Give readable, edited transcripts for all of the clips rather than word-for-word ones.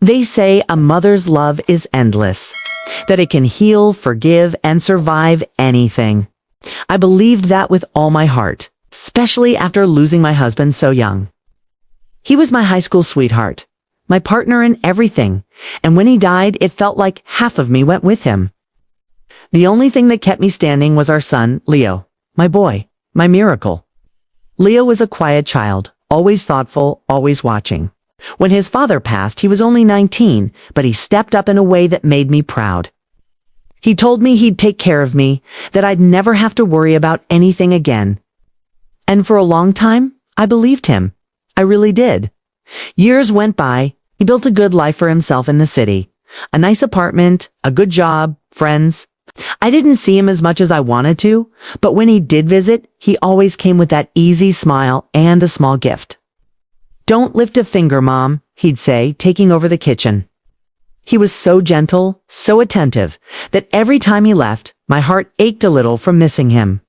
They say a mother's love is endless, that it can heal, forgive, and survive anything. I believed that with all my heart, especially after losing my husband so young. He was my high school sweetheart, my partner in everything, and when he died, it felt like half of me went with him. The only thing that kept me standing was our son, Leo, my boy, my miracle. Leo was a quiet child, always thoughtful, always watching. When his father passed, he was only 19, but he stepped up in a way that made me proud. He told me he'd take care of me, that I'd never have to worry about anything again. And for a long time, I believed him. I really did. Years went by. He built a good life for himself in the city. A nice apartment, a good job, friends. I didn't see him as much as I wanted to, but when he did visit, he always came with that easy smile and a small gift. "Don't lift a finger, Mom," he'd say, taking over the kitchen. He was so gentle, so attentive, that every time he left, my heart ached a little from missing him.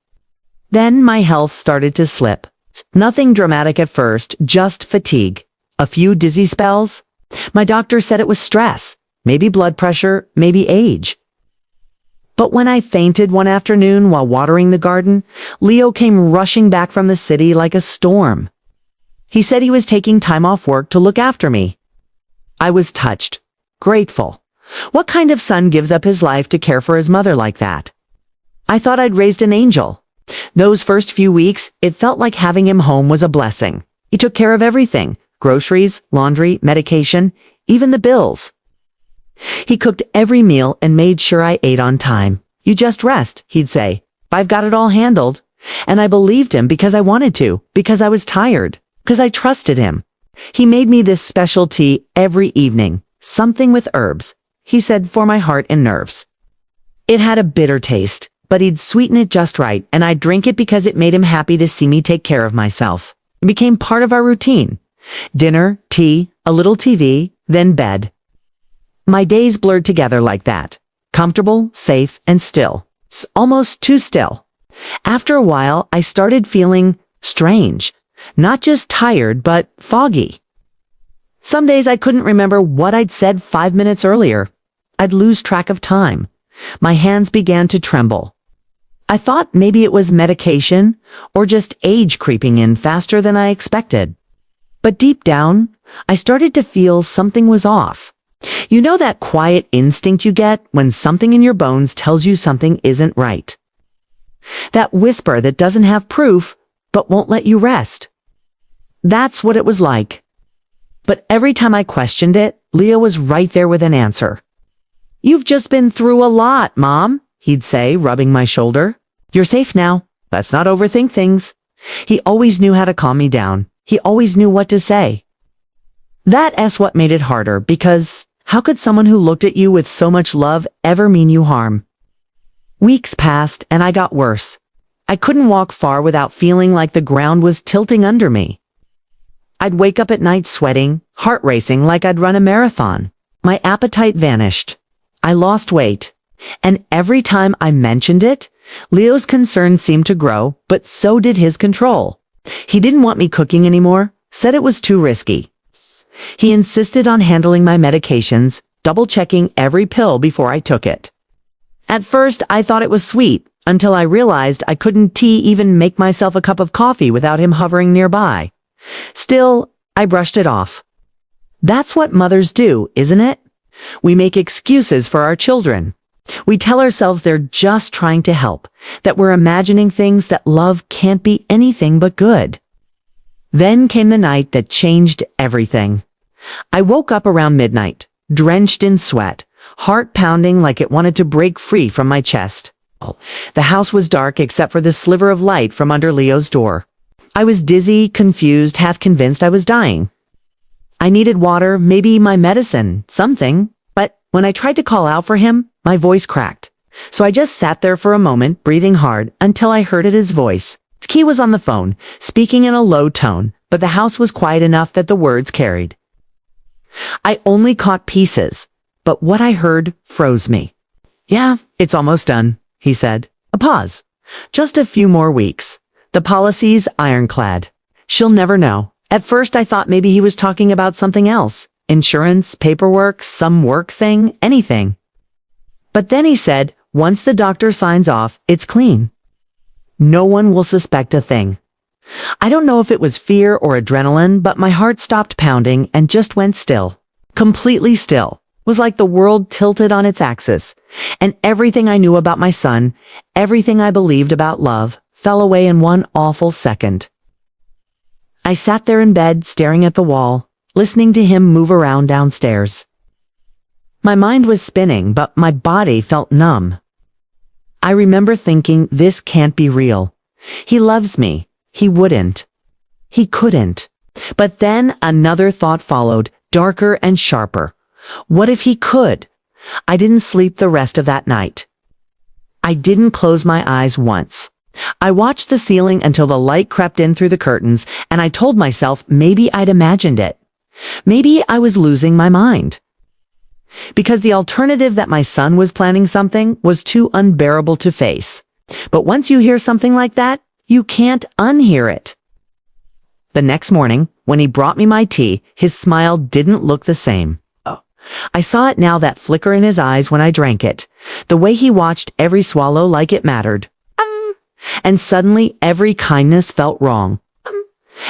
Then my health started to slip. Nothing dramatic at first, just fatigue. A few dizzy spells. My doctor said it was stress, maybe blood pressure, maybe age. But when I fainted one afternoon while watering the garden, Leo came rushing back from the city like a storm. He said he was taking time off work to look after me. I was touched, grateful. What kind of son gives up his life to care for his mother like that? I thought I'd raised an angel. Those first few weeks, it felt like having him home was a blessing. He took care of everything: groceries, laundry, medication, even the bills. He cooked every meal and made sure I ate on time. "You just rest," he'd say. "I've got it all handled." And I believed him because I wanted to, because I was tired, because I trusted him. He made me this special tea every evening, something with herbs. He said, for my heart and nerves. It had a bitter taste, but he'd sweeten it just right, and I'd drink it because it made him happy to see me take care of myself. It became part of our routine. Dinner, tea, a little TV, then bed. My days blurred together like that. Comfortable, safe, and still. Almost too still. After a while, I started feeling strange. Not just tired, but foggy. Some days I couldn't remember what I'd said 5 minutes earlier. I'd lose track of time. My hands began to tremble. I thought maybe it was medication or just age creeping in faster than I expected. But deep down, I started to feel something was off. You know that quiet instinct you get when something in your bones tells you something isn't right? That whisper that doesn't have proof, but won't let you rest. That's what it was like. But every time I questioned it, Leo was right there with an answer. "You've just been through a lot, Mom," he'd say, rubbing my shoulder. "You're safe now. Let's not overthink things." He always knew how to calm me down. He always knew what to say. That's what made it harder, because how could someone who looked at you with so much love ever mean you harm? Weeks passed, and I got worse. I couldn't walk far without feeling like the ground was tilting under me. I'd wake up at night sweating, heart racing like I'd run a marathon. My appetite vanished. I lost weight. And every time I mentioned it, Leo's concern seemed to grow, but so did his control. He didn't want me cooking anymore, said it was too risky. He insisted on handling my medications, double-checking every pill before I took it. At first, I thought it was sweet, until I realized I couldn't even make myself a cup of coffee without him hovering nearby. Still, I brushed it off. That's what mothers do, isn't it? We make excuses for our children. We tell ourselves they're just trying to help, that we're imagining things, that love can't be anything but good. Then came the night that changed everything. I woke up around midnight, drenched in sweat, heart pounding like it wanted to break free from my chest. The house was dark except for the sliver of light from under Leo's door. I was dizzy, confused, half convinced I was dying. I needed water, maybe my medicine, something. But when I tried to call out for him, my voice cracked. So I just sat there for a moment, breathing hard, until I heard his voice. Key was on the phone, speaking in a low tone, but the house was quiet enough that the words carried. I only caught pieces, but what I heard froze me. "Yeah, it's almost done," he said. A pause. "Just a few more weeks. The policy's ironclad. She'll never know." At first I thought maybe he was talking about something else. insurance, paperwork, some work thing, anything. But then he said, once the doctor signs off, it's clean. No one will suspect a thing. I don't know if it was fear or adrenaline, but my heart stopped pounding and just went still. Completely still. It was like the world tilted on its axis, and everything I knew about my son, everything I believed about love, fell away in one awful second. I sat there in bed, staring at the wall, listening to him move around downstairs. My mind was spinning, but my body felt numb. I remember thinking, this can't be real. He loves me. He wouldn't. He couldn't. But then another thought followed, darker and sharper. What if he could? I didn't sleep the rest of that night. I didn't close my eyes once. I watched the ceiling until the light crept in through the curtains, and I told myself maybe I'd imagined it. Maybe I was losing my mind. Because the alternative that my son was planning something was too unbearable to face. But once you hear something like that, you can't unhear it. The next morning, when he brought me my tea, his smile didn't look the same. I saw it now, that flicker in his eyes when I drank it, the way he watched every swallow like it mattered. And suddenly every kindness felt wrong.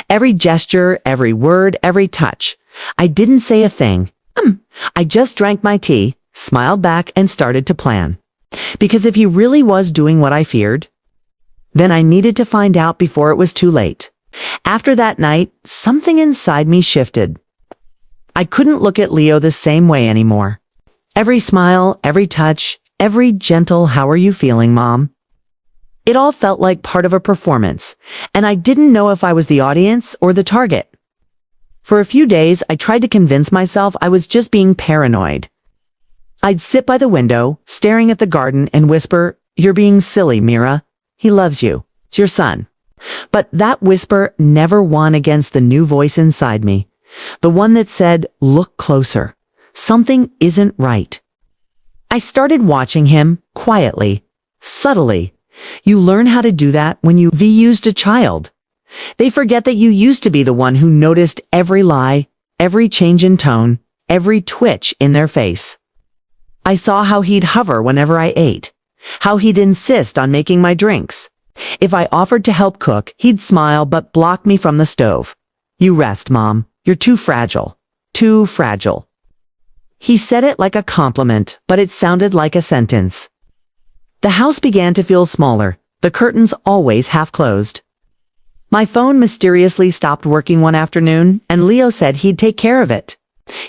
Every gesture, every word, every touch. I didn't say a thing. I just drank my tea, smiled back, and started to plan. Because if he really was doing what I feared, then I needed to find out before it was too late. After that night, something inside me shifted. I couldn't look at Leo the same way anymore. Every smile, every touch, every gentle "how are you feeling, Mom?" It all felt like part of a performance, and I didn't know if I was the audience or the target. For a few days, I tried to convince myself I was just being paranoid. I'd sit by the window, staring at the garden, and whisper, "You're being silly, Myra. He loves you. It's your son." But that whisper never won against the new voice inside me. The one that said, "Look closer. Something isn't right." I started watching him, quietly, subtly. You learn how to do that when you've used a child. They forget that you used to be the one who noticed every lie, every change in tone, every twitch in their face. I saw how he'd hover whenever I ate, how he'd insist on making my drinks. If I offered to help cook, he'd smile but block me from the stove. "You rest, Mom. You're too fragile. Too fragile." He said it like a compliment, but it sounded like a sentence. The house began to feel smaller, the curtains always half closed. My phone mysteriously stopped working one afternoon, and Leo said he'd take care of it.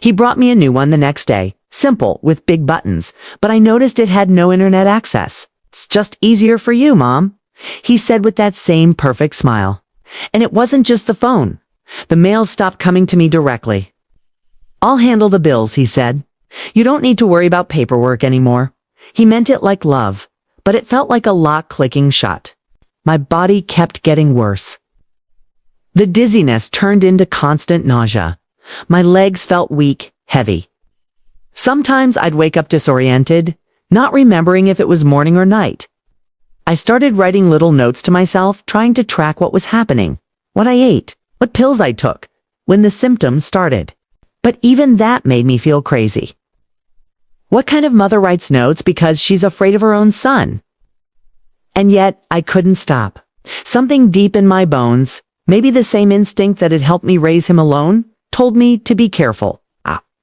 He brought me a new one the next day, simple, with big buttons, but I noticed it had no internet access. "It's just easier for you, Mom," he said with that same perfect smile. And it wasn't just the phone. The mail stopped coming to me directly. "I'll handle the bills," he said. "You don't need to worry about paperwork anymore." He meant it like love, but it felt like a lock clicking shut. My body kept getting worse. The dizziness turned into constant nausea. My legs felt weak, heavy. Sometimes I'd wake up disoriented, not remembering if it was morning or night. I started writing little notes to myself, trying to track what was happening, what I ate, what pills I took, when the symptoms started. But even that made me feel crazy. What kind of mother writes notes because she's afraid of her own son? And yet, I couldn't stop. Something deep in my bones, maybe the same instinct that had helped me raise him alone, told me to be careful.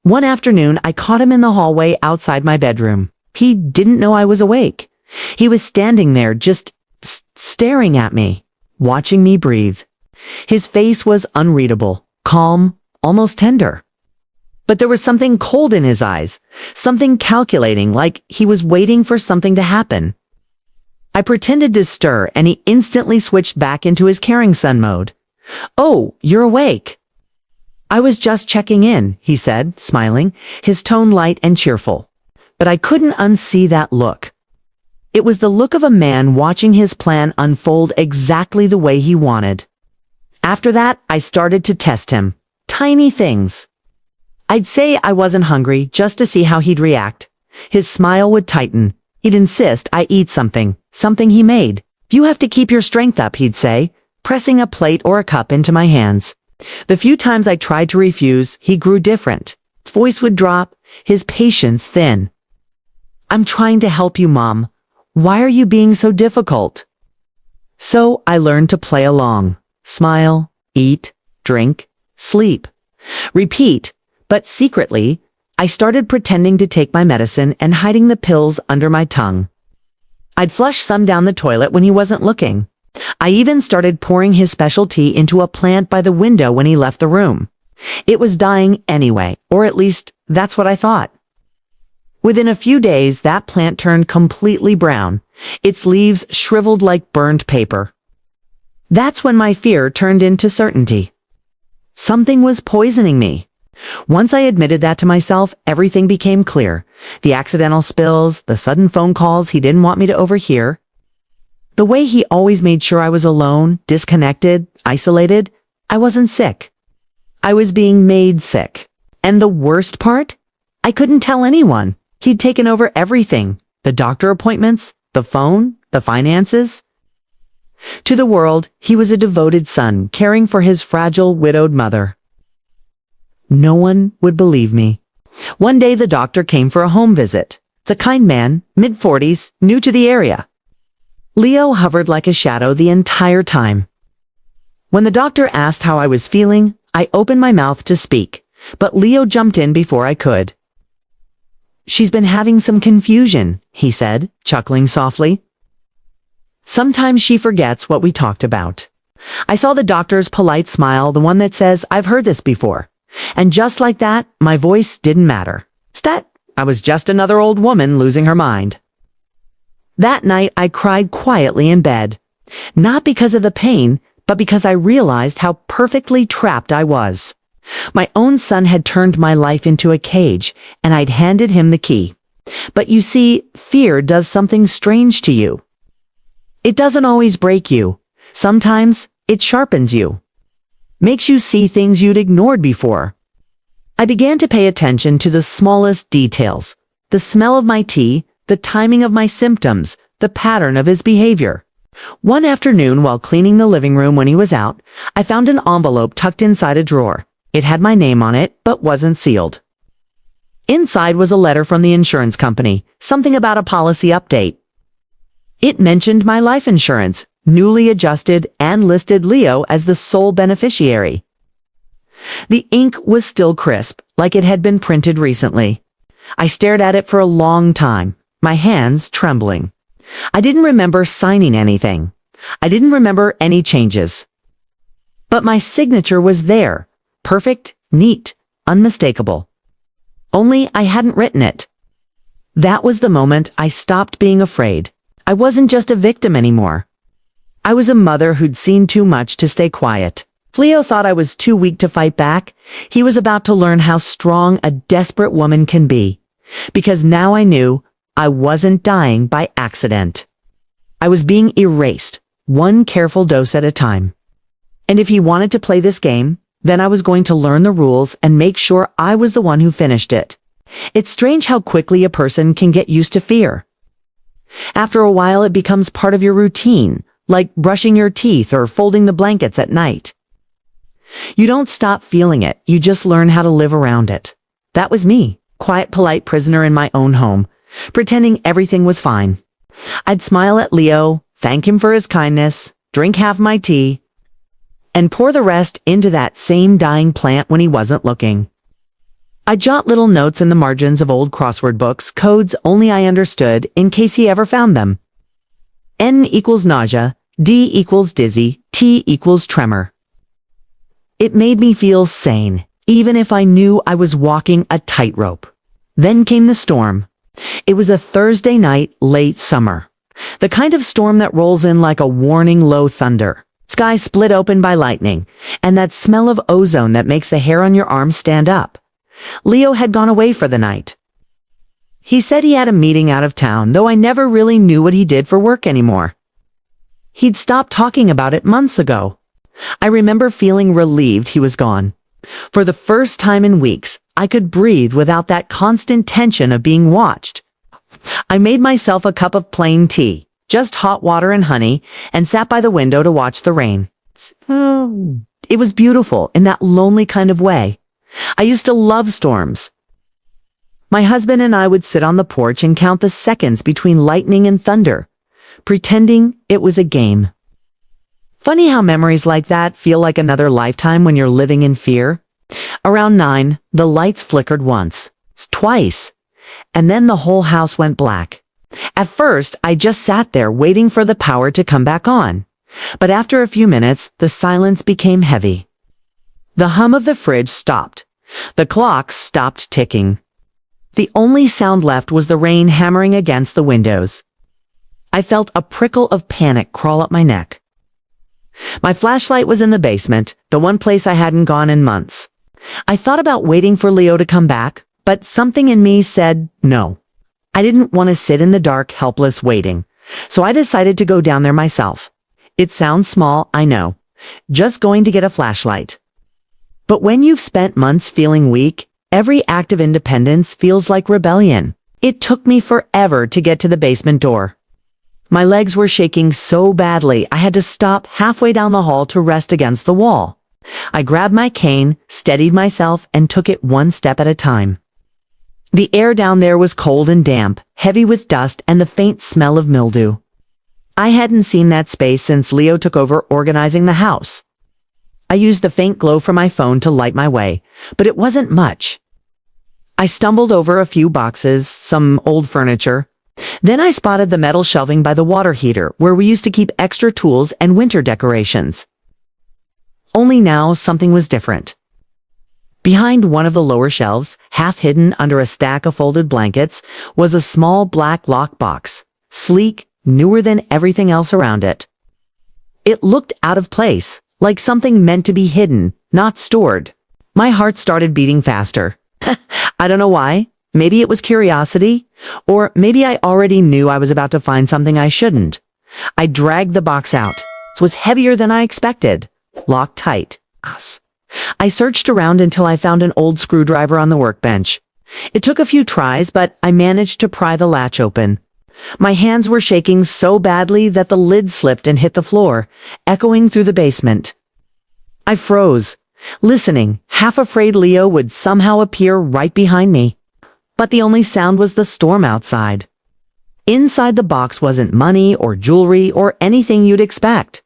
One afternoon, I caught him in the hallway outside my bedroom. He didn't know I was awake. He was standing there, just staring at me, watching me breathe. His face was unreadable, calm, almost tender. But there was something cold in his eyes, something calculating, like he was waiting for something to happen. I pretended to stir, and he instantly switched back into his caring son mode. "Oh, you're awake." "I was just checking in," he said, smiling, his tone light and cheerful. But I couldn't unsee that look. It was the look of a man watching his plan unfold exactly the way he wanted. After that, I started to test him. Tiny things. I'd say I wasn't hungry just to see how he'd react. His smile would tighten. He'd insist I eat something he made. "You have to keep your strength up," he'd say, pressing a plate or a cup into my hands. The few times I tried to refuse, he grew different. His voice would drop, his patience thin. "I'm trying to help you, Mom. Why are you being so difficult?" So I learned to play along. Smile, eat, drink, sleep. Repeat, but secretly, I started pretending to take my medicine and hiding the pills under my tongue. I'd flush some down the toilet when he wasn't looking. I even started pouring his special tea into a plant by the window when he left the room. It was dying anyway, or at least that's what I thought. Within a few days, that plant turned completely brown. Its leaves shriveled like burned paper. That's when my fear turned into certainty. Something was poisoning me. Once I admitted that to myself, everything became clear. The accidental spills, the sudden phone calls he didn't want me to overhear. The way he always made sure I was alone, disconnected, isolated. I wasn't sick. I was being made sick. And the worst part? I couldn't tell anyone. He'd taken over everything. The doctor appointments, the phone, the finances. To the world, he was a devoted son, caring for his fragile, widowed mother. No one would believe me. One day the doctor came for a home visit. It's a kind man, mid-40s, new to the area. Leo hovered like a shadow the entire time. When the doctor asked how I was feeling, I opened my mouth to speak, but Leo jumped in before I could. "She's been having some confusion," he said, chuckling softly. "Sometimes she forgets what we talked about." I saw the doctor's polite smile, the one that says, "I've heard this before." And just like that, my voice didn't matter. Stat, I was just another old woman losing her mind. That night, I cried quietly in bed. Not because of the pain, but because I realized how perfectly trapped I was. My own son had turned my life into a cage, and I'd handed him the key. But you see, fear does something strange to you. It doesn't always break you. Sometimes, it sharpens you. Makes you see things you'd ignored before. I began to pay attention to the smallest details. The smell of my tea, the timing of my symptoms, the pattern of his behavior. One afternoon, while cleaning the living room when he was out, I found an envelope tucked inside a drawer. It had my name on it, but wasn't sealed. Inside was a letter from the insurance company, something about a policy update. It mentioned my life insurance, newly adjusted, and listed Leo as the sole beneficiary. The ink was still crisp, like it had been printed recently. I stared at it for a long time, my hands trembling. I didn't remember signing anything. I didn't remember any changes. But my signature was there, perfect, neat, unmistakable. Only I hadn't written it. That was the moment I stopped being afraid. I wasn't just a victim anymore. I was a mother who'd seen too much to stay quiet. Leo thought I was too weak to fight back. He was about to learn how strong a desperate woman can be. Because now I knew I wasn't dying by accident. I was being erased, one careful dose at a time. And if he wanted to play this game, then I was going to learn the rules and make sure I was the one who finished it. It's strange how quickly a person can get used to fear. After a while, it becomes part of your routine, like brushing your teeth or folding the blankets at night. You don't stop feeling it, you just learn how to live around it. That was me, quiet, polite prisoner in my own home, pretending everything was fine. I'd smile at Leo, thank him for his kindness, drink half my tea, and pour the rest into that same dying plant when he wasn't looking. I'd jot little notes in the margins of old crossword books, codes only I understood in case he ever found them. N equals nausea, D equals dizzy, T equals tremor. It made me feel sane, even if I knew I was walking a tightrope. Then came the storm. It was a Thursday night, late summer. The kind of storm that rolls in like a warning low thunder. Sky split open by lightning, and that smell of ozone that makes the hair on your arm stand up. Leo had gone away for the night. He said he had a meeting out of town, though I never really knew what he did for work anymore. He'd stopped talking about it months ago. I remember feeling relieved he was gone. For the first time in weeks, I could breathe without that constant tension of being watched. I made myself a cup of plain tea, just hot water and honey, and sat by the window to watch the rain. It was beautiful in that lonely kind of way. I used to love storms, My husband and I would sit on the porch and count the seconds between lightning and thunder, pretending it was a game. Funny how memories like that feel like another lifetime when you're living in fear. Around 9, the lights flickered once, twice, and then the whole house went black. At first, I just sat there waiting for the power to come back on. But after a few minutes, the silence became heavy. The hum of the fridge stopped. The clock stopped ticking. The only sound left was the rain hammering against the windows. I felt a prickle of panic crawl up my neck. My flashlight was in the basement, the one place I hadn't gone in months. I thought about waiting for Leo to come back, but something in me said no. I didn't want to sit in the dark, helpless, waiting. So I decided to go down there myself. It sounds small, I know. Just going to get a flashlight. But when you've spent months feeling weak, every act of independence feels like rebellion. It took me forever to get to the basement door. My legs were shaking so badly I had to stop halfway down the hall to rest against the wall. I grabbed my cane, steadied myself, and took it one step at a time. The air down there was cold and damp, heavy with dust and the faint smell of mildew. I hadn't seen that space since Leo took over organizing the house. I used the faint glow from my phone to light my way, but it wasn't much. I stumbled over a few boxes, some old furniture. Then I spotted the metal shelving by the water heater, where we used to keep extra tools and winter decorations. Only now something was different. Behind one of the lower shelves, half hidden under a stack of folded blankets, was a small black lockbox, sleek, newer than everything else around it. It looked out of place, like something meant to be hidden, not stored. My heart started beating faster. I don't know why. Maybe it was curiosity, or maybe I already knew I was about to find something I shouldn't. I dragged the box out. It was heavier than I expected. Locked tight. I searched around until I found an old screwdriver on the workbench. It took a few tries, but I managed to pry the latch open. My hands were shaking so badly that the lid slipped and hit the floor, echoing through the basement. I froze, listening, half afraid Leo would somehow appear right behind me. But the only sound was the storm outside. Inside the box wasn't money or jewelry or anything you'd expect.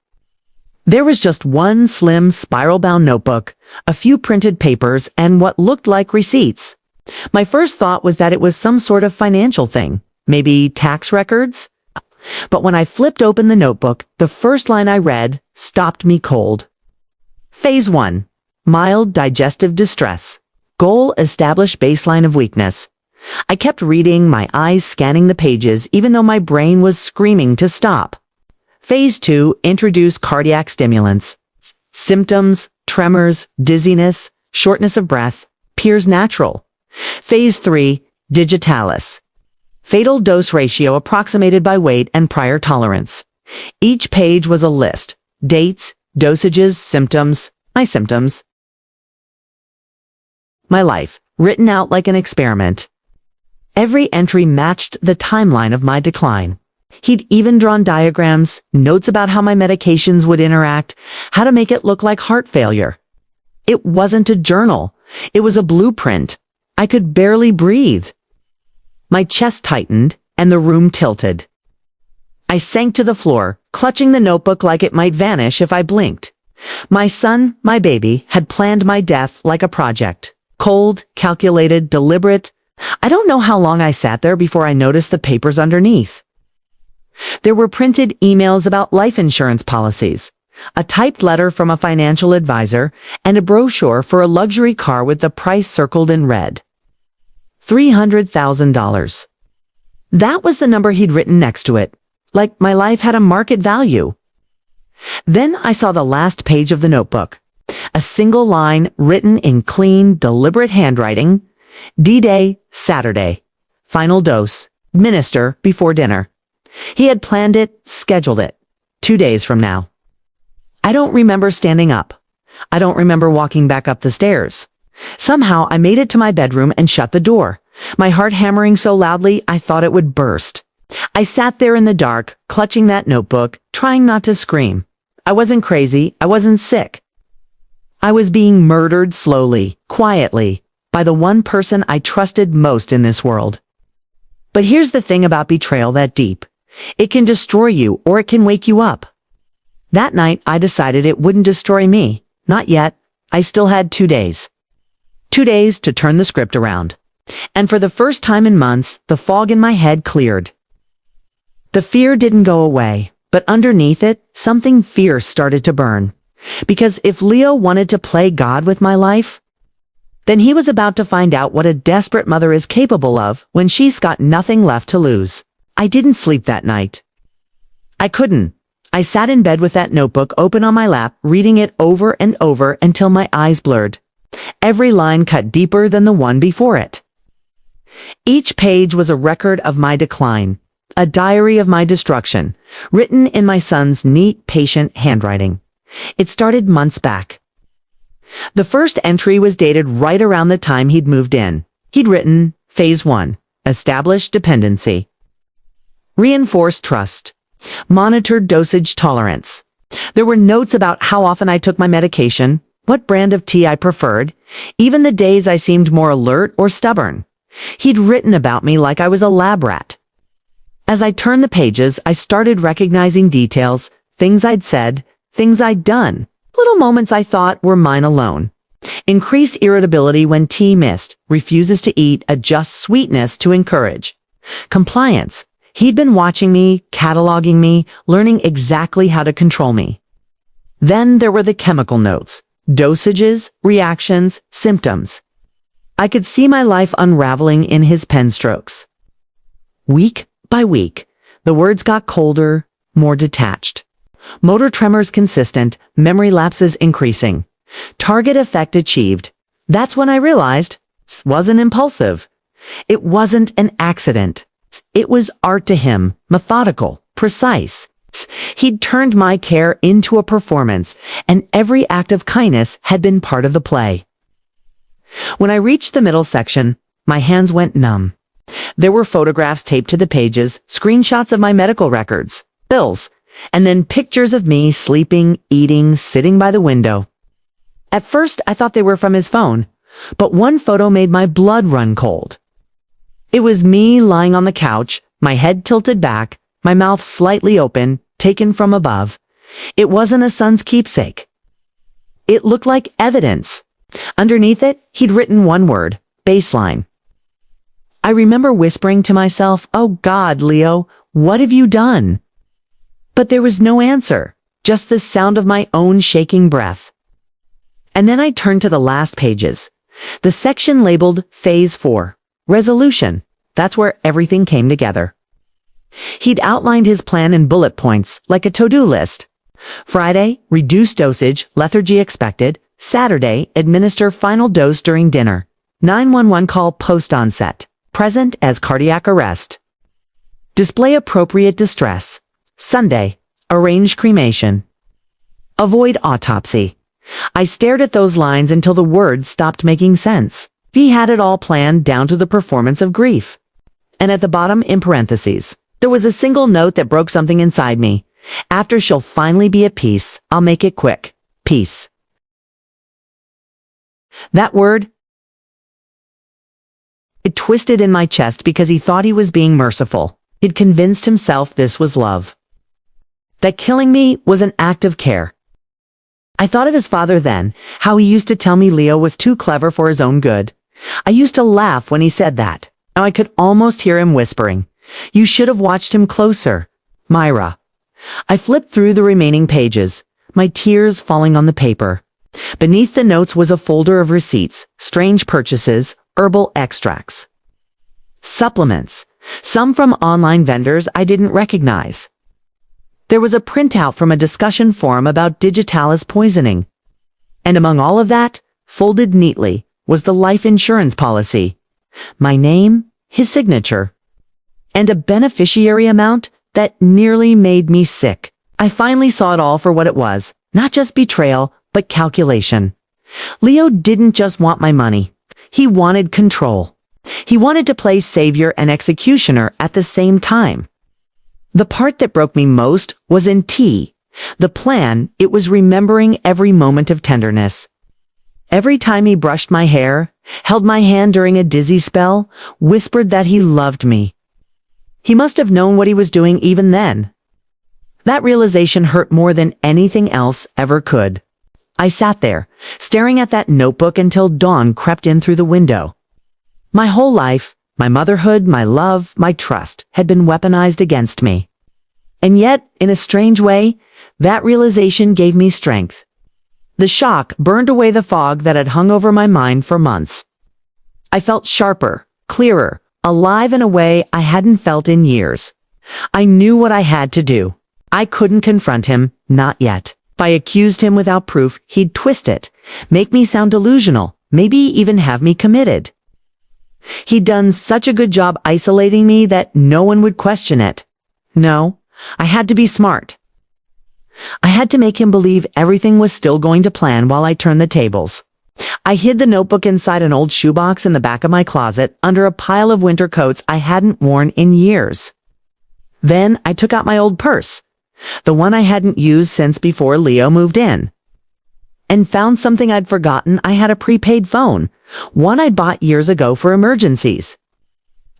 There was just one slim spiral-bound notebook, a few printed papers, and what looked like receipts. My first thought was that it was some sort of financial thing, maybe tax records. But when I flipped open the notebook, the first line I read stopped me cold. Phase 1. Mild digestive distress. Goal: establish baseline of weakness. I kept reading, my eyes scanning the pages, even though my brain was screaming to stop. Phase 2, introduce cardiac stimulants. Symptoms: tremors, dizziness, shortness of breath, appears natural. Phase 3, digitalis. Fatal dose ratio approximated by weight and prior tolerance. Each page was a list: dates, dosages, symptoms, my symptoms. My life, written out like an experiment. Every entry matched the timeline of my decline. He'd even drawn diagrams, notes about how my medications would interact, how to make it look like heart failure. It wasn't a journal. It was a blueprint. I could barely breathe. My chest tightened, and the room tilted. I sank to the floor, clutching the notebook like it might vanish if I blinked. My son, my baby, had planned my death like a project. Cold, calculated, deliberate. I don't know how long I sat there before I noticed the papers underneath. There were printed emails about life insurance policies, a typed letter from a financial advisor, and a brochure for a luxury car with the price circled in red. $300,000. That was the number he'd written next to it, like my life had a market value. Then I saw the last page of the notebook. A single line written in clean, deliberate handwriting. D-Day, Saturday. Final dose. Minister before dinner. He had planned it, scheduled it. 2 days from now. I don't remember standing up. I don't remember walking back up the stairs. Somehow I made it to my bedroom and shut the door, my heart hammering so loudly I thought it would burst. I sat there in the dark, clutching that notebook, trying not to scream. I wasn't crazy. I wasn't sick. I was being murdered slowly, quietly, by the one person I trusted most in this world. But here's the thing about betrayal that deep. It can destroy you or it can wake you up. That night, I decided it wouldn't destroy me. Not yet. I still had 2 days. 2 days to turn the script around. And for the first time in months, the fog in my head cleared. The fear didn't go away, but underneath it, something fierce started to burn. Because if Leo wanted to play God with my life, then he was about to find out what a desperate mother is capable of when she's got nothing left to lose. I didn't sleep that night. I couldn't. I sat in bed with that notebook open on my lap, reading it over and over until my eyes blurred. Every line cut deeper than the one before it. Each page was a record of my decline, a diary of my destruction, written in my son's neat, patient handwriting. It started months back. The first entry was dated right around the time he'd moved in. He'd written, Phase 1, Establish Dependency. Reinforce trust. Monitored dosage tolerance. There were notes about how often I took my medication, what brand of tea I preferred, even the days I seemed more alert or stubborn. He'd written about me like I was a lab rat. As I turned the pages, I started recognizing details, things I'd said, things I'd done, little moments I thought were mine alone. Increased irritability when tea missed, refuses to eat, adjusts sweetness to encourage. Compliance. He'd been watching me, cataloging me, learning exactly how to control me. Then there were the chemical notes, dosages, reactions, symptoms. I could see my life unraveling in his pen strokes. Week by week, the words got colder, more detached. Motor tremors consistent, memory lapses increasing. Target effect achieved. That's when I realized it wasn't impulsive. It wasn't an accident. It was art to him, methodical, precise. He'd turned my care into a performance, and every act of kindness had been part of the play. When I reached the middle section, my hands went numb. There were photographs taped to the pages, screenshots of my medical records, bills, and then pictures of me sleeping, eating, sitting by the window. At first, I thought they were from his phone, but one photo made my blood run cold. It was me lying on the couch, my head tilted back, my mouth slightly open, taken from above. It wasn't a son's keepsake. It looked like evidence. Underneath it, he'd written one word, baseline. I remember whispering to myself, "Oh God, Leo, what have you done?" But there was no answer, just the sound of my own shaking breath. And then I turned to the last pages. The section labeled Phase 4. Resolution. That's where everything came together. He'd outlined his plan in bullet points, like a to-do list. Friday, reduce dosage, lethargy expected. Saturday, administer final dose during dinner. 911 call post-onset. Present as cardiac arrest. Display appropriate distress. Sunday, arrange cremation. Avoid autopsy. I stared at those lines until the words stopped making sense. He had it all planned down to the performance of grief. And at the bottom, in parentheses, there was a single note that broke something inside me. After she'll finally be at peace, I'll make it quick. Peace. That word, it twisted in my chest because he thought he was being merciful. He'd convinced himself this was love. That killing me was an act of care. I thought of his father then, how he used to tell me Leo was too clever for his own good. I used to laugh when he said that. Now I could almost hear him whispering, "You should have watched him closer, Myra." I flipped through the remaining pages, my tears falling on the paper. Beneath the notes was a folder of receipts, strange purchases, herbal extracts. Supplements, some from online vendors I didn't recognize. There was a printout from a discussion forum about digitalis poisoning. And among all of that, folded neatly, was the life insurance policy. My name, his signature, and a beneficiary amount that nearly made me sick. I finally saw it all for what it was, not just betrayal, but calculation. Leo didn't just want my money. He wanted control. He wanted to play savior and executioner at the same time. The part that broke me most was in T. The plan, it was remembering every moment of tenderness. Every time he brushed my hair, held my hand during a dizzy spell, whispered that he loved me. He must have known what he was doing even then. That realization hurt more than anything else ever could. I sat there, staring at that notebook until dawn crept in through the window. My whole life, my motherhood, my love, my trust had been weaponized against me. And yet, in a strange way, that realization gave me strength. The shock burned away the fog that had hung over my mind for months. I felt sharper, clearer, alive in a way I hadn't felt in years. I knew what I had to do. I couldn't confront him, not yet. If I accused him without proof, he'd twist it, make me sound delusional, maybe even have me committed. He'd done such a good job isolating me that no one would question it. No, I had to be smart. I had to make him believe everything was still going to plan while I turned the tables. I hid the notebook inside an old shoebox in the back of my closet under a pile of winter coats I hadn't worn in years. Then I took out my old purse, the one I hadn't used since before Leo moved in, and found something I'd forgotten. I had a prepaid phone, one I'd bought years ago for emergencies.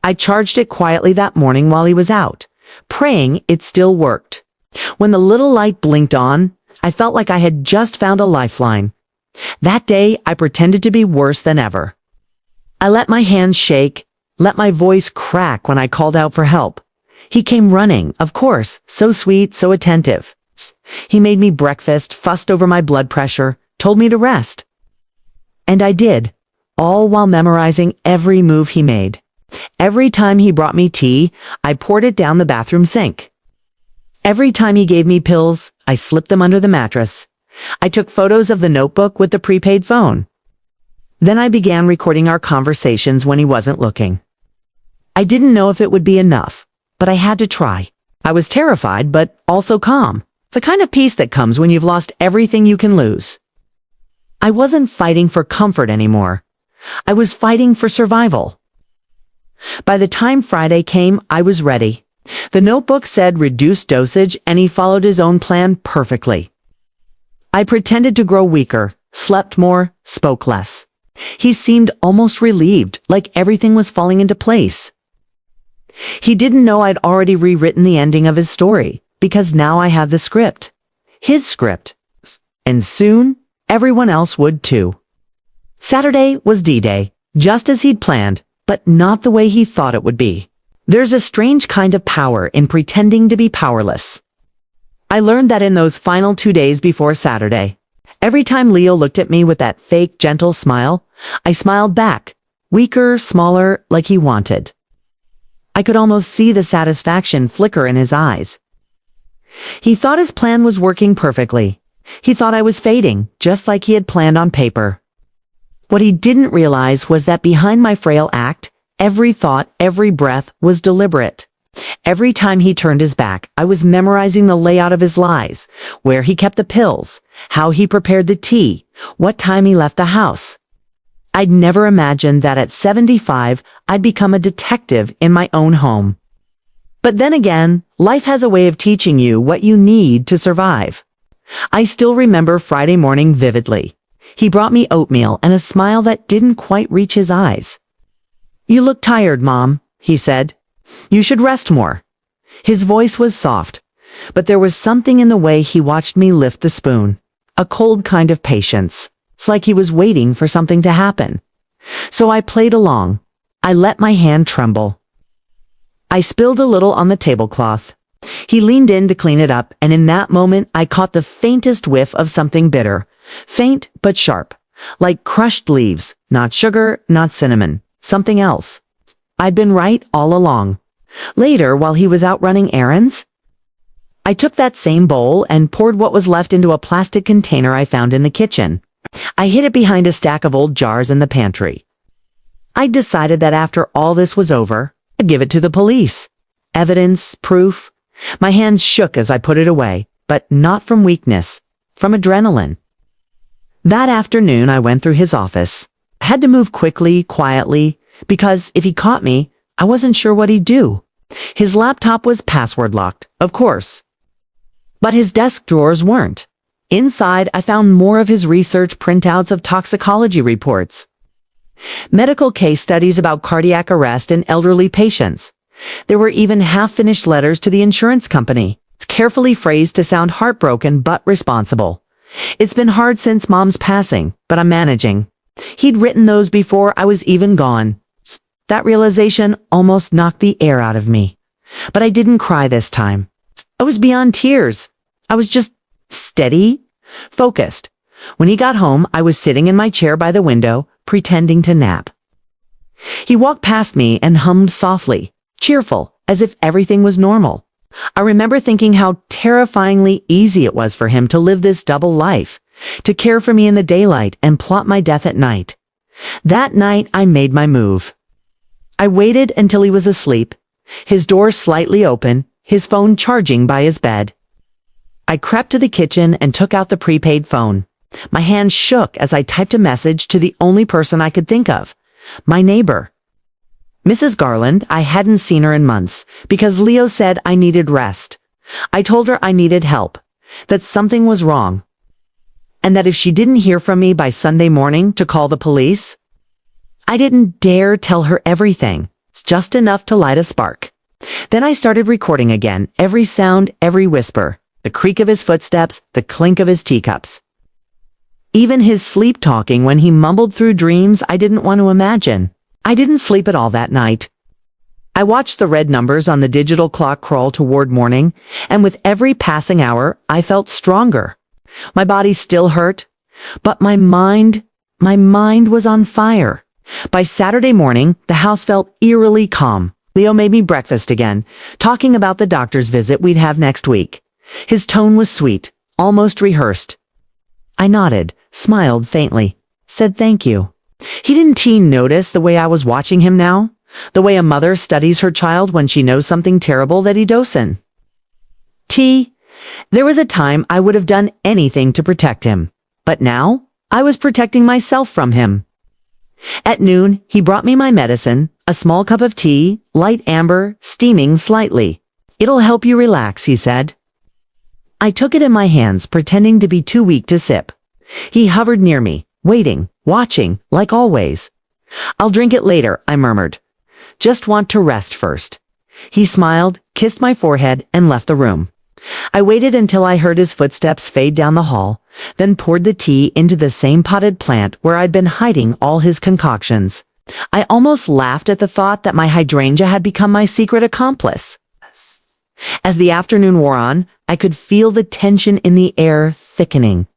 I charged it quietly that morning while he was out, praying it still worked. When the little light blinked on, I felt like I had just found a lifeline. That day, I pretended to be worse than ever. I let my hands shake, let my voice crack when I called out for help. He came running, of course, so sweet, so attentive. He made me breakfast, fussed over my blood pressure, told me to rest. And I did, all while memorizing every move he made. Every time he brought me tea, I poured it down the bathroom sink. Every time he gave me pills, I slipped them under the mattress. I took photos of the notebook with the prepaid phone. Then I began recording our conversations when he wasn't looking. I didn't know if it would be enough, but I had to try. I was terrified, but also calm. It's a kind of peace that comes when you've lost everything you can lose. I wasn't fighting for comfort anymore. I was fighting for survival. By the time Friday came, I was ready. The notebook said reduced dosage, and he followed his own plan perfectly. I pretended to grow weaker, slept more, spoke less. He seemed almost relieved, like everything was falling into place. He didn't know I'd already rewritten the ending of his story, because now I have the script. His script. And soon, everyone else would too. Saturday was D-Day, just as he'd planned, but not the way he thought it would be. There's a strange kind of power in pretending to be powerless. I learned that in those final 2 days before Saturday. Every time Leo looked at me with that fake, gentle smile, I smiled back, weaker, smaller, like he wanted. I could almost see the satisfaction flicker in his eyes. He thought his plan was working perfectly. He thought I was fading, just like he had planned on paper. What he didn't realize was that behind my frail act, every thought, every breath was deliberate. Every time he turned his back, I was memorizing the layout of his lies, where he kept the pills, how he prepared the tea, what time he left the house. I'd never imagined that at 75, I'd become a detective in my own home. But then again, life has a way of teaching you what you need to survive. I still remember Friday morning vividly. He brought me oatmeal and a smile that didn't quite reach his eyes. "You look tired, Mom," he said. "You should rest more." His voice was soft, but there was something in the way he watched me lift the spoon. A cold kind of patience. It's like he was waiting for something to happen. So I played along. I let my hand tremble. I spilled a little on the tablecloth. He leaned in to clean it up, and in that moment I caught the faintest whiff of something bitter. Faint but sharp. Like crushed leaves. Not sugar, not cinnamon. Something else. I'd been right all along. Later, while he was out running errands, I took that same bowl and poured what was left into a plastic container I found in the kitchen. I hid it behind a stack of old jars in the pantry. I decided that after all this was over, I'd give it to the police. Evidence, proof. My hands shook as I put it away, but not from weakness, from adrenaline. That afternoon, I went through his office. I had to move quickly, quietly, because if he caught me, I wasn't sure what he'd do. His laptop was password locked, of course. But his desk drawers weren't. Inside, I found more of his research printouts of toxicology reports, medical case studies about cardiac arrest in elderly patients. There were even half-finished letters to the insurance company. It's carefully phrased to sound heartbroken but responsible. It's been hard since Mom's passing, but I'm managing. He'd written those before I was even gone. That realization almost knocked the air out of me. But I didn't cry this time. I was beyond tears. I was just steady, focused. When he got home, I was sitting in my chair by the window, pretending to nap. He walked past me and hummed softly, cheerful, as if everything was normal. I remember thinking how terrifyingly easy it was for him to live this double life, to care for me in the daylight and plot my death at night. That night, I made my move. I waited until he was asleep, his door slightly open, his phone charging by his bed. I crept to the kitchen and took out the prepaid phone. My hand shook as I typed a message to the only person I could think of, my neighbor. Mrs. Garland, I hadn't seen her in months because Leo said I needed rest. I told her I needed help, that something was wrong, and that if she didn't hear from me by Sunday morning to call the police. I didn't dare tell her everything. It's just enough to light a spark. Then I started recording again, every sound, every whisper, the creak of his footsteps, the clink of his teacups. Even his sleep talking when he mumbled through dreams I didn't want to imagine. I didn't sleep at all that night. I watched the red numbers on the digital clock crawl toward morning, and with every passing hour, I felt stronger. My body still hurt, but my mind was on fire. By Saturday morning, the house felt eerily calm. Leo made me breakfast again, talking about the doctor's visit we'd have next week. His tone was sweet, almost rehearsed. I nodded, smiled faintly, said thank you. He didn't notice the way I was watching him now, the way a mother studies her child when she knows something terrible that he doesn't. There was a time I would have done anything to protect him, but now I was protecting myself from him. At noon, he brought me my medicine, a small cup of tea, light amber, steaming slightly. It'll help you relax, he said. I took it in my hands, pretending to be too weak to sip. He hovered near me, waiting, watching, like always. I'll drink it later, I murmured. Just want to rest first. He smiled, kissed my forehead, and left the room. I waited until I heard his footsteps fade down the hall, then poured the tea into the same potted plant where I'd been hiding all his concoctions. I almost laughed at the thought that my hydrangea had become my secret accomplice. As the afternoon wore on, I could feel the tension in the air thickening.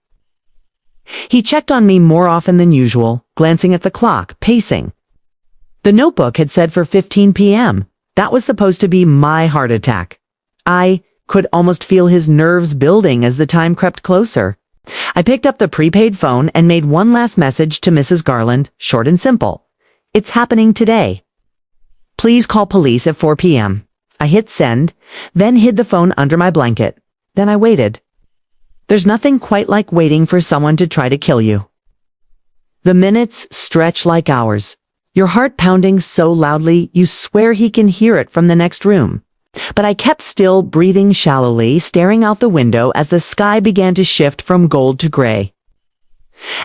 He checked on me more often than usual, glancing at the clock, pacing. The notebook had said for 15 p.m. That was supposed to be my heart attack. I could almost feel his nerves building as the time crept closer. I picked up the prepaid phone and made one last message to Mrs. Garland, short and simple. It's happening today. Please call police at 4 p.m. I hit send, then hid the phone under my blanket. Then I waited. There's nothing quite like waiting for someone to try to kill you. The minutes stretch like hours, your heart pounding so loudly you swear he can hear it from the next room. But I kept still, breathing shallowly, staring out the window as the sky began to shift from gold to gray.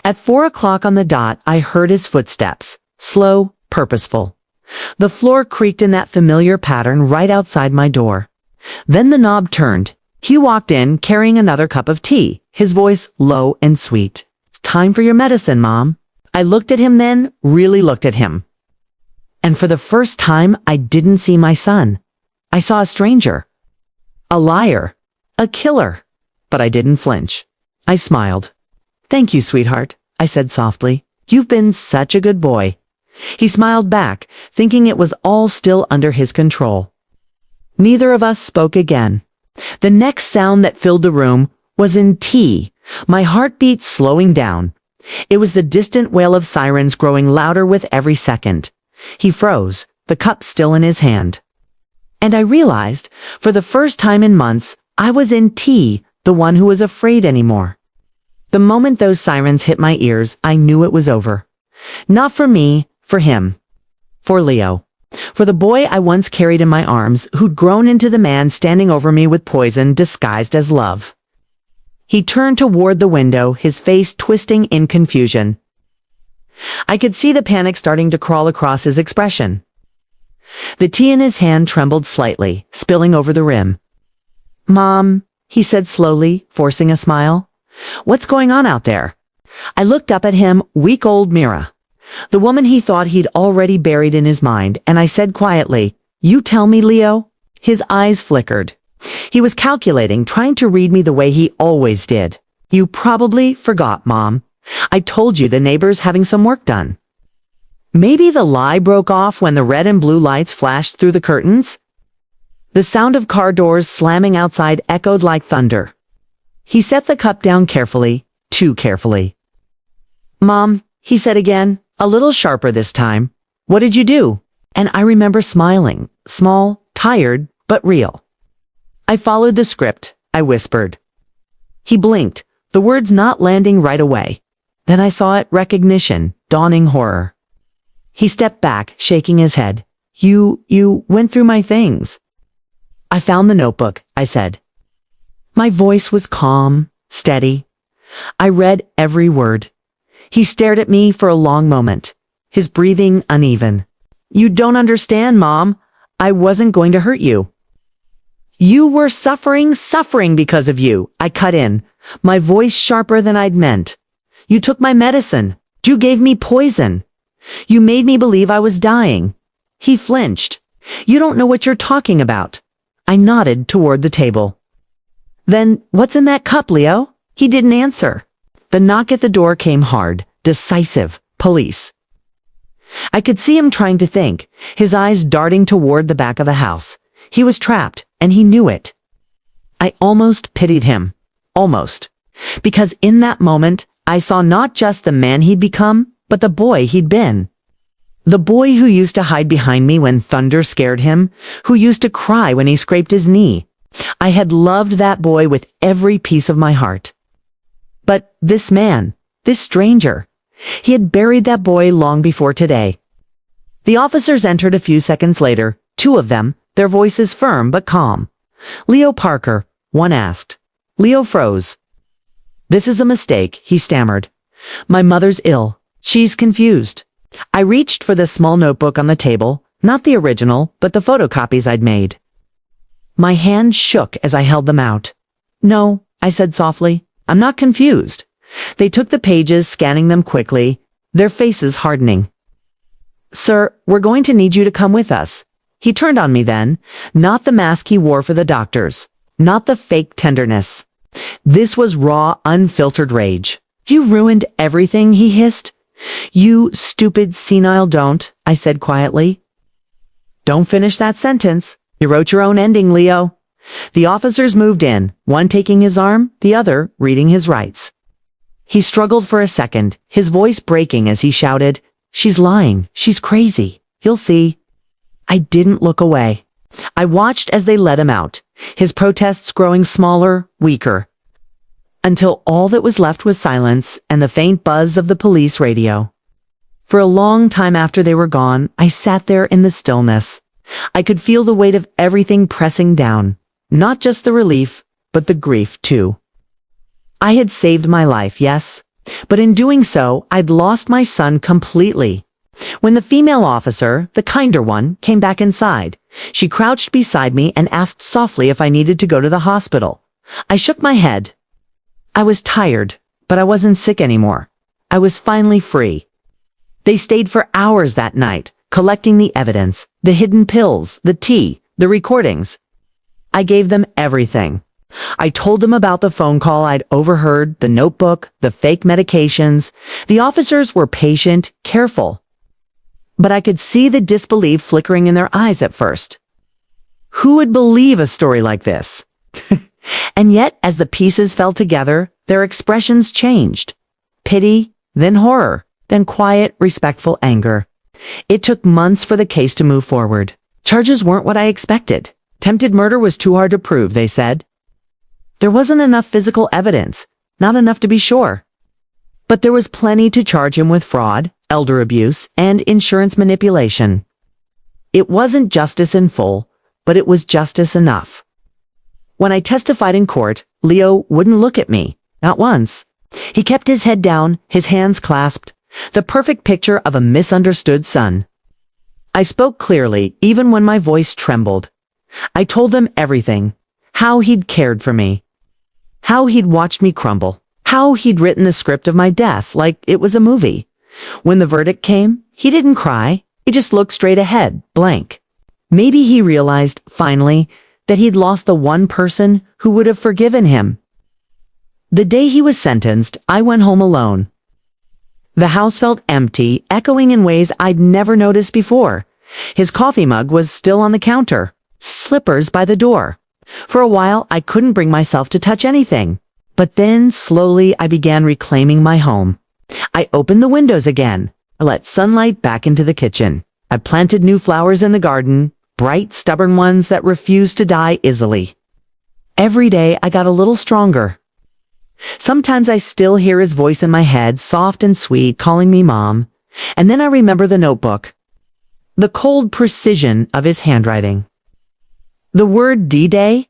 At 4 o'clock on the dot, I heard his footsteps, slow, purposeful. The floor creaked in that familiar pattern right outside my door. Then the knob turned. He walked in, carrying another cup of tea, his voice low and sweet. It's time for your medicine, Mom. I looked at him then, really looked at him. And for the first time, I didn't see my son. I saw a stranger, a liar, a killer, but I didn't flinch. I smiled. Thank you, sweetheart, I said softly. You've been such a good boy. He smiled back, thinking it was all still under his control. Neither of us spoke again. The next sound that filled the room was in tea, my heartbeat slowing down. It was the distant wail of sirens growing louder with every second. He froze, the cup still in his hand. And I realized, for the first time in months, I was in tea, the one who was afraid anymore. The moment those sirens hit my ears, I knew it was over. Not for me, for him. For Leo. For the boy I once carried in my arms, who'd grown into the man standing over me with poison disguised as love. He turned toward the window, his face twisting in confusion. I could see the panic starting to crawl across his expression. The tea in his hand trembled slightly, spilling over the rim. "Mom," he said slowly, forcing a smile. "What's going on out there?" I looked up at him, week-old Myra, the woman he thought he'd already buried in his mind, and I said quietly, "You tell me, Leo?" His eyes flickered. He was calculating, trying to read me the way he always did. "You probably forgot, Mom. I told you the neighbor's having some work done." Maybe the lie broke off when the red and blue lights flashed through the curtains. The sound of car doors slamming outside echoed like thunder. He set the cup down carefully, too carefully. "Mom," he said again, a little sharper this time, "what did you do?" And I remember smiling, small, tired, but real. "I followed the script," I whispered. He blinked, the words not landing right away. Then I saw it, recognition, dawning horror. He stepped back, shaking his head. You went through my things." "I found the notebook," I said. My voice was calm, steady. I read every word. He stared at me for a long moment, his breathing uneven. "You don't understand, Mom. I wasn't going to hurt you." "You were suffering because of you," I cut in, my voice sharper than I'd meant. "You took my medicine. You gave me poison. You made me believe I was dying." He flinched. "You don't know what you're talking about." I nodded toward the table. "Then what's in that cup, Leo?" He didn't answer. The knock at the door came hard, decisive, police. I could see him trying to think, his eyes darting toward the back of the house. He was trapped, and he knew it. I almost pitied him. Almost. Because in that moment, I saw not just the man he'd become, but the boy he'd been. The boy who used to hide behind me when thunder scared him, who used to cry when he scraped his knee. I had loved that boy with every piece of my heart. But this man, this stranger, he had buried that boy long before today. The officers entered a few seconds later, 2 of them, their voices firm but calm. "Leo Parker," one asked. Leo froze. "This is a mistake," he stammered. "My mother's ill. She's confused." I reached for the small notebook on the table, not the original, but the photocopies I'd made. My hand shook as I held them out. "No," I said softly, "I'm not confused." They took the pages, scanning them quickly, their faces hardening. "Sir, we're going to need you to come with us." He turned on me then, not the mask he wore for the doctors, not the fake tenderness. This was raw, unfiltered rage. "You ruined everything," he hissed. "You stupid, senile don't," I said quietly. "Don't finish that sentence. You wrote your own ending, Leo." The officers moved in, one taking his arm, the other reading his rights. He struggled for a second, his voice breaking as he shouted, "She's lying. She's crazy. You'll see." I didn't look away. I watched as they let him out, his protests growing smaller, weaker, until all that was left was silence and the faint buzz of the police radio. For a long time after they were gone, I sat there in the stillness. I could feel the weight of everything pressing down, not just the relief, but the grief too. I had saved my life, yes, but in doing so, I'd lost my son completely. When the female officer, the kinder one, came back inside, she crouched beside me and asked softly if I needed to go to the hospital. I shook my head. I was tired, but I wasn't sick anymore. I was finally free. They stayed for hours that night, collecting the evidence, the hidden pills, the tea, the recordings. I gave them everything. I told them about the phone call I'd overheard, the notebook, the fake medications. The officers were patient, careful. But I could see the disbelief flickering in their eyes at first. Who would believe a story like this? And yet, as the pieces fell together, their expressions changed. Pity, then horror, then quiet, respectful anger. It took months for the case to move forward. Charges weren't what I expected. Attempted murder was too hard to prove, they said. There wasn't enough physical evidence, not enough to be sure. But there was plenty to charge him with fraud, elder abuse, and insurance manipulation. It wasn't justice in full, but it was justice enough. When I testified in court, Leo wouldn't look at me. Not once. He kept his head down, his hands clasped, the perfect picture of a misunderstood son. I spoke clearly, even when my voice trembled. I told him everything. How he'd cared for me. How he'd watched me crumble. How he'd written the script of my death like it was a movie. When the verdict came, he didn't cry. He just looked straight ahead, blank. Maybe he realized, finally, that he'd lost the one person who would have forgiven him. The day he was sentenced, I went home alone. The house felt empty, echoing in ways I'd never noticed before. His coffee mug was still on the counter, slippers by the door. For a while, I couldn't bring myself to touch anything. But then, slowly, I began reclaiming my home. I opened the windows again. I let sunlight back into the kitchen. I planted new flowers in the garden, bright, stubborn ones that refused to die easily. Every day, I got a little stronger. Sometimes I still hear his voice in my head, soft and sweet, calling me Mom. And then I remember the notebook. The cold precision of his handwriting. The word D-Day?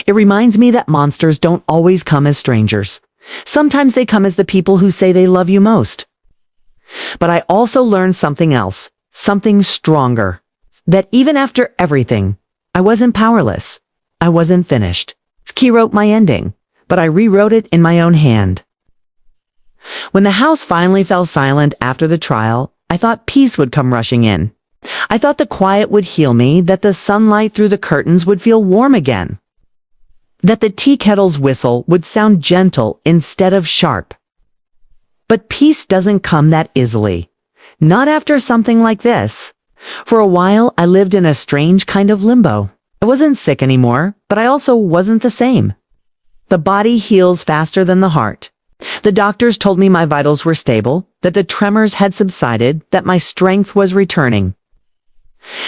It reminds me that monsters don't always come as strangers. Sometimes they come as the people who say they love you most. But I also learned something else, something stronger. That even after everything, I wasn't powerless. I wasn't finished. He wrote my ending, but I rewrote it in my own hand. When the house finally fell silent after the trial, I thought peace would come rushing in. I thought the quiet would heal me, that the sunlight through the curtains would feel warm again. That the tea kettle's whistle would sound gentle instead of sharp. But peace doesn't come that easily. Not after something like this. For a while, I lived in a strange kind of limbo. I wasn't sick anymore, but I also wasn't the same. The body heals faster than the heart. The doctors told me my vitals were stable, that the tremors had subsided, that my strength was returning.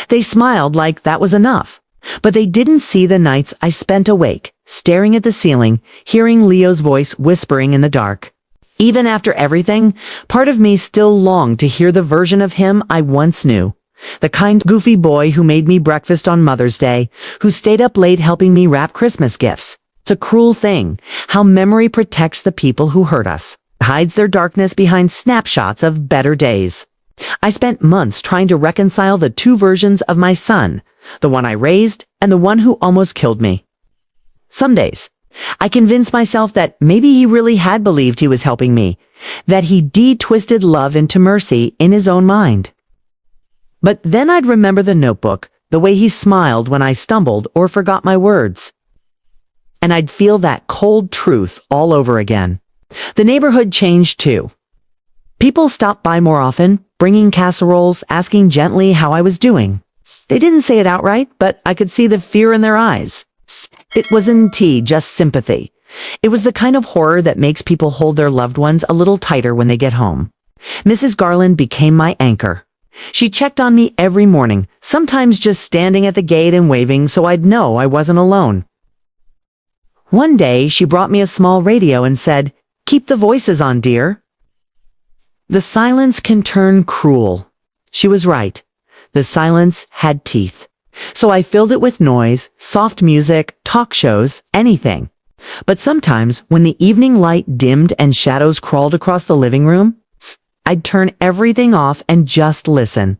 They smiled like that was enough, but they didn't see the nights I spent awake, staring at the ceiling, hearing Leo's voice whispering in the dark. Even after everything, part of me still longed to hear the version of him I once knew. The kind, goofy boy who made me breakfast on Mother's Day, who stayed up late helping me wrap Christmas gifts. It's a cruel thing, how memory protects the people who hurt us, hides their darkness behind snapshots of better days. I spent months trying to reconcile the two versions of my son, the one I raised and the one who almost killed me. Some days, I convinced myself that maybe he really had believed he was helping me, that he de-twisted love into mercy in his own mind. But then I'd remember the notebook, the way he smiled when I stumbled or forgot my words. And I'd feel that cold truth all over again. The neighborhood changed too. People stopped by more often, bringing casseroles, asking gently how I was doing. They didn't say it outright, but I could see the fear in their eyes. It wasn't just sympathy. It was the kind of horror that makes people hold their loved ones a little tighter when they get home. Mrs. Garland became my anchor. She checked on me every morning, sometimes just standing at the gate and waving so I'd know I wasn't alone. One day, she brought me a small radio and said, "Keep the voices on, dear." The silence can turn cruel. She was right. The silence had teeth. So I filled it with noise, soft music, talk shows, anything. But sometimes, when the evening light dimmed and shadows crawled across the living room, I'd turn everything off and just listen.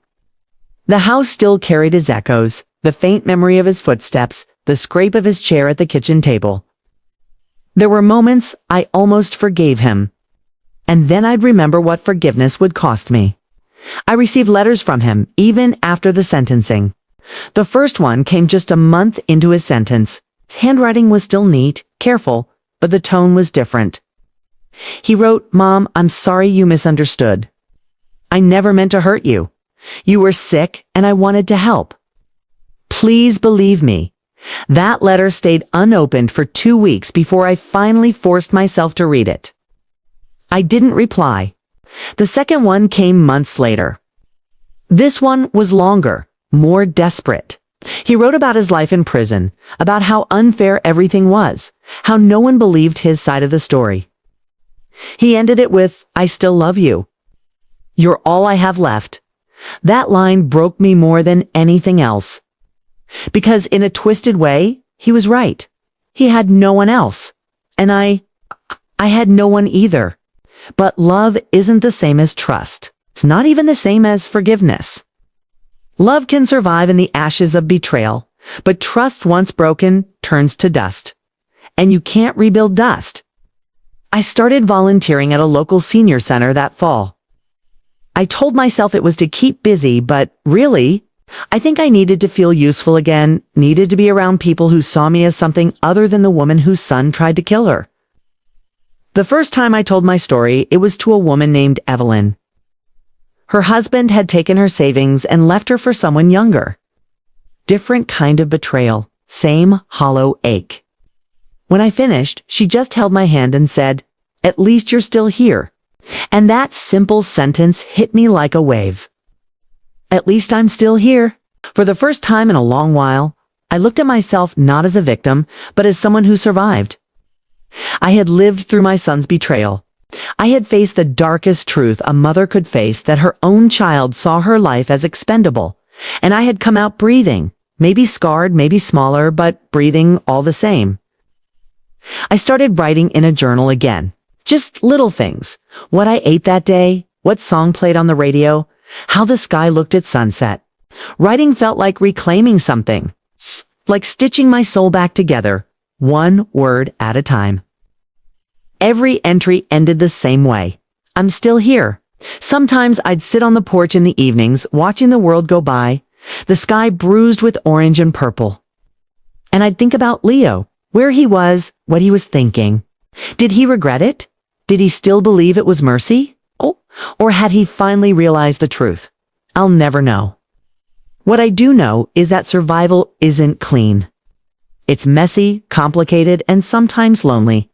The house still carried his echoes, the faint memory of his footsteps, the scrape of his chair at the kitchen table. There were moments I almost forgave him. And then I'd remember what forgiveness would cost me. I received letters from him, even after the sentencing. The first one came just a month into his sentence. His handwriting was still neat, careful, but the tone was different. He wrote, "Mom, I'm sorry you misunderstood. I never meant to hurt you. You were sick, and I wanted to help. Please believe me." That letter stayed unopened for 2 weeks before I finally forced myself to read it. I didn't reply. The second one came months later. This one was longer, more desperate. He wrote about his life in prison, about how unfair everything was, how no one believed his side of the story. He ended it with, "I still love you. You're all I have left." That line broke me more than anything else. Because in a twisted way, he was right. He had no one else. And I I had no one either. But love isn't the same as trust. It's not even the same as forgiveness. Love can survive in the ashes of betrayal, but trust once broken turns to dust. And you can't rebuild dust. I started volunteering at a local senior center that fall. I told myself it was to keep busy, but really, I think I needed to feel useful again, needed to be around people who saw me as something other than the woman whose son tried to kill her. The first time I told my story, it was to a woman named Evelyn. Her husband had taken her savings and left her for someone younger. Different kind of betrayal, same hollow ache. When I finished, she just held my hand and said, "At least you're still here." And that simple sentence hit me like a wave. At least I'm still here. For the first time in a long while, I looked at myself not as a victim, but as someone who survived. I had lived through my son's betrayal. I had faced the darkest truth a mother could face, that her own child saw her life as expendable. And I had come out breathing, maybe scarred, maybe smaller, but breathing all the same. I started writing in a journal again. Just little things. What I ate that day, what song played on the radio, how the sky looked at sunset. Writing felt like reclaiming something, like stitching my soul back together, one word at a time. Every entry ended the same way. I'm still here. Sometimes I'd sit on the porch in the evenings, watching the world go by, the sky bruised with orange and purple. And I'd think about Leo, where he was, what he was thinking. Did he regret it? Did he still believe it was mercy? Oh, or had he finally realized the truth? I'll never know. What I do know is that survival isn't clean. It's messy, complicated, and sometimes lonely.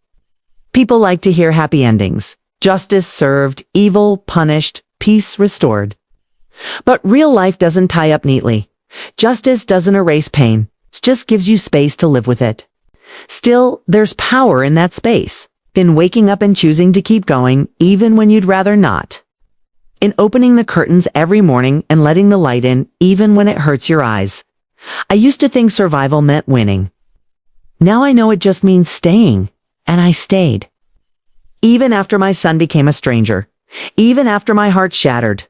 People like to hear happy endings. Justice served, evil punished, peace restored. But real life doesn't tie up neatly. Justice doesn't erase pain. It just gives you space to live with it. Still, there's power in that space. In waking up and choosing to keep going, even when you'd rather not. In opening the curtains every morning and letting the light in, even when it hurts your eyes. I used to think survival meant winning. Now I know it just means staying, and I stayed. Even after my son became a stranger. Even after my heart shattered.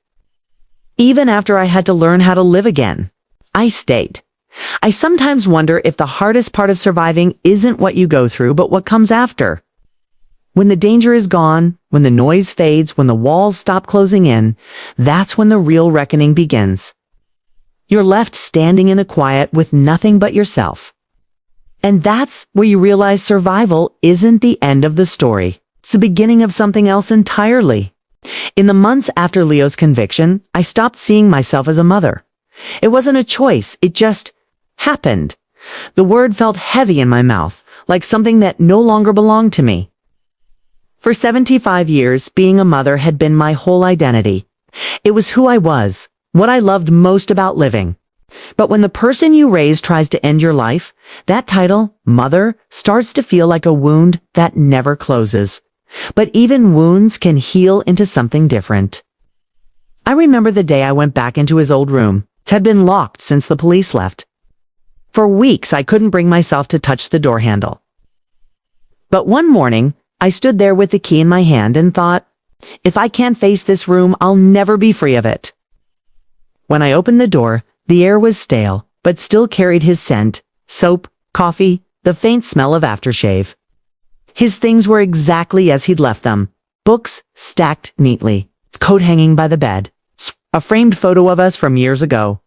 Even after I had to learn how to live again. I stayed. I sometimes wonder if the hardest part of surviving isn't what you go through, but what comes after. When the danger is gone, when the noise fades, when the walls stop closing in, that's when the real reckoning begins. You're left standing in the quiet with nothing but yourself. And that's where you realize survival isn't the end of the story. It's the beginning of something else entirely. In the months after Leo's conviction, I stopped seeing myself as a mother. It wasn't a choice, it just happened. The word felt heavy in my mouth, like something that no longer belonged to me. For 75 years, being a mother had been my whole identity. It was who I was, what I loved most about living. But when the person you raise tries to end your life, that title, mother, starts to feel like a wound that never closes. But even wounds can heal into something different. I remember the day I went back into his old room. It had been locked since the police left. For weeks, I couldn't bring myself to touch the door handle. But one morning, I stood there with the key in my hand and thought, if I can't face this room, I'll never be free of it. When I opened the door, the air was stale, but still carried his scent, soap, coffee, the faint smell of aftershave. His things were exactly as he'd left them. Books stacked neatly, his coat hanging by the bed, a framed photo of us from years ago.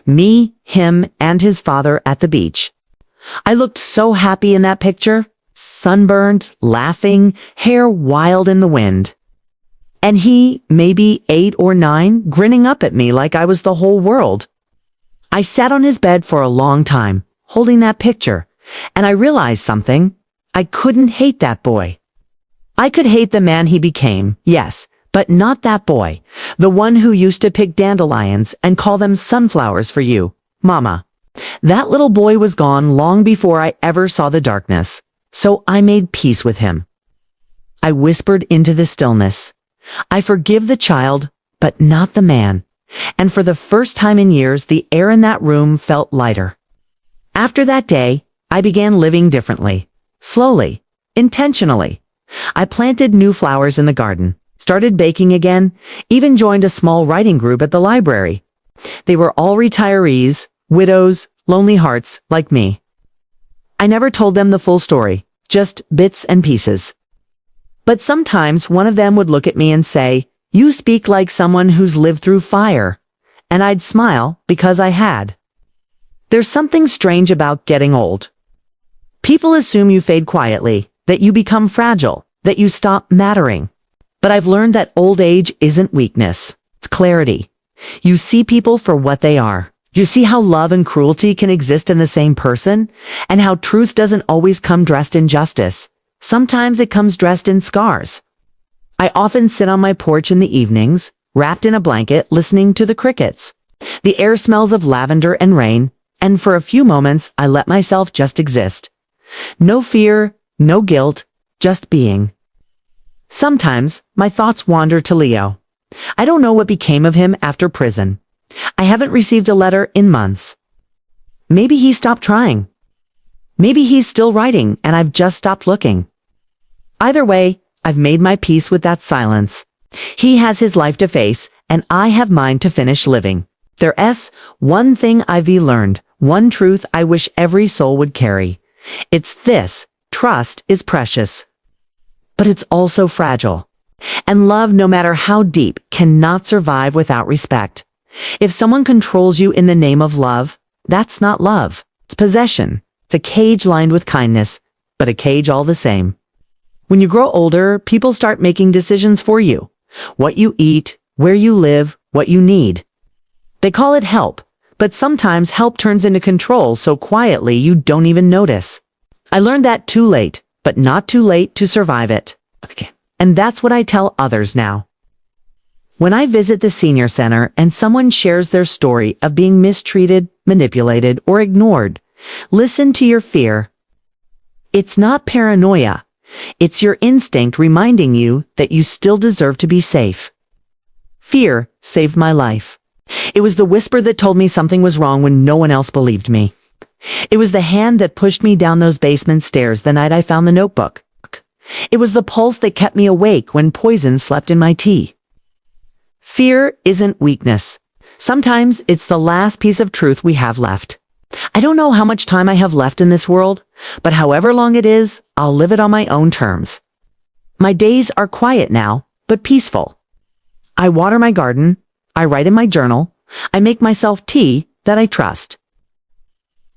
Me, him, and his father at the beach. I looked so happy in that picture. Sunburned, laughing, hair wild in the wind. And he, maybe 8 or 9, grinning up at me like I was the whole world. I sat on his bed for a long time, holding that picture, and I realized something. I couldn't hate that boy. I could hate the man he became, yes, but not that boy, the one who used to pick dandelions and call them sunflowers for you, Mama. That little boy was gone long before I ever saw the darkness. So I made peace with him. I whispered into the stillness. I forgive the child, but not the man. And for the first time in years, the air in that room felt lighter. After that day, I began living differently. Slowly. Intentionally. I planted new flowers in the garden, started baking again, even joined a small writing group at the library. They were all retirees, widows, lonely hearts like me. I never told them the full story, just bits and pieces. But sometimes one of them would look at me and say, "You speak like someone who's lived through fire." And I'd smile because I had. There's something strange about getting old. People assume you fade quietly, that you become fragile, that you stop mattering. But I've learned that old age isn't weakness, it's clarity. You see people for what they are. You see how love and cruelty can exist in the same person, and how truth doesn't always come dressed in justice. Sometimes it comes dressed in scars. I often sit on my porch in the evenings, wrapped in a blanket, listening to the crickets. The air smells of lavender and rain, and for a few moments I let myself just exist. No fear, no guilt, just being. Sometimes my thoughts wander to Leo. I don't know what became of him after prison. I haven't received a letter in months. Maybe he stopped trying. Maybe he's still writing and I've just stopped looking. Either way, I've made my peace with that silence. He has his life to face and I have mine to finish living. There's one thing I've learned, one truth I wish every soul would carry. It's this: trust is precious. But it's also fragile. And love, no matter how deep, cannot survive without respect. If someone controls you in the name of love, that's not love. It's possession. It's a cage lined with kindness, but a cage all the same. When you grow older, people start making decisions for you. What you eat, where you live, what you need. They call it help, but sometimes help turns into control so quietly you don't even notice. I learned that too late, but not too late to survive it. Okay. And that's what I tell others now. When I visit the senior center and someone shares their story of being mistreated, manipulated, or ignored, listen to your fear. It's not paranoia. It's your instinct reminding you that you still deserve to be safe. Fear saved my life. It was the whisper that told me something was wrong when no one else believed me. It was the hand that pushed me down those basement stairs the night I found the notebook. It was the pulse that kept me awake when poison slept in my tea. Fear isn't weakness. Sometimes it's the last piece of truth we have left. I don't know how much time I have left in this world, but however long it is, I'll live it on my own terms. My days are quiet now, but peaceful. I water my garden, I write in my journal, I make myself tea that I trust.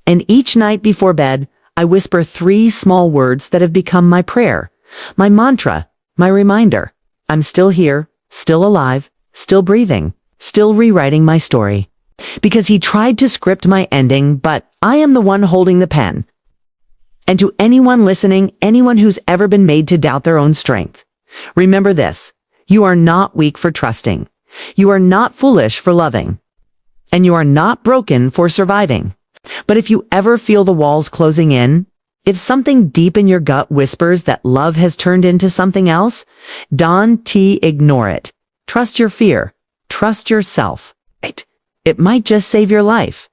And each night before bed, I whisper 3 small words that have become my prayer, my mantra, my reminder. I'm still here, still alive, still breathing, still rewriting my story. Because he tried to script my ending, but I am the one holding the pen. And to anyone listening, anyone who's ever been made to doubt their own strength, remember this: you are not weak for trusting. You are not foolish for loving. And you are not broken for surviving. But if you ever feel the walls closing in, if something deep in your gut whispers that love has turned into something else, don't ignore it. Trust your fear. Trust yourself. It might just save your life.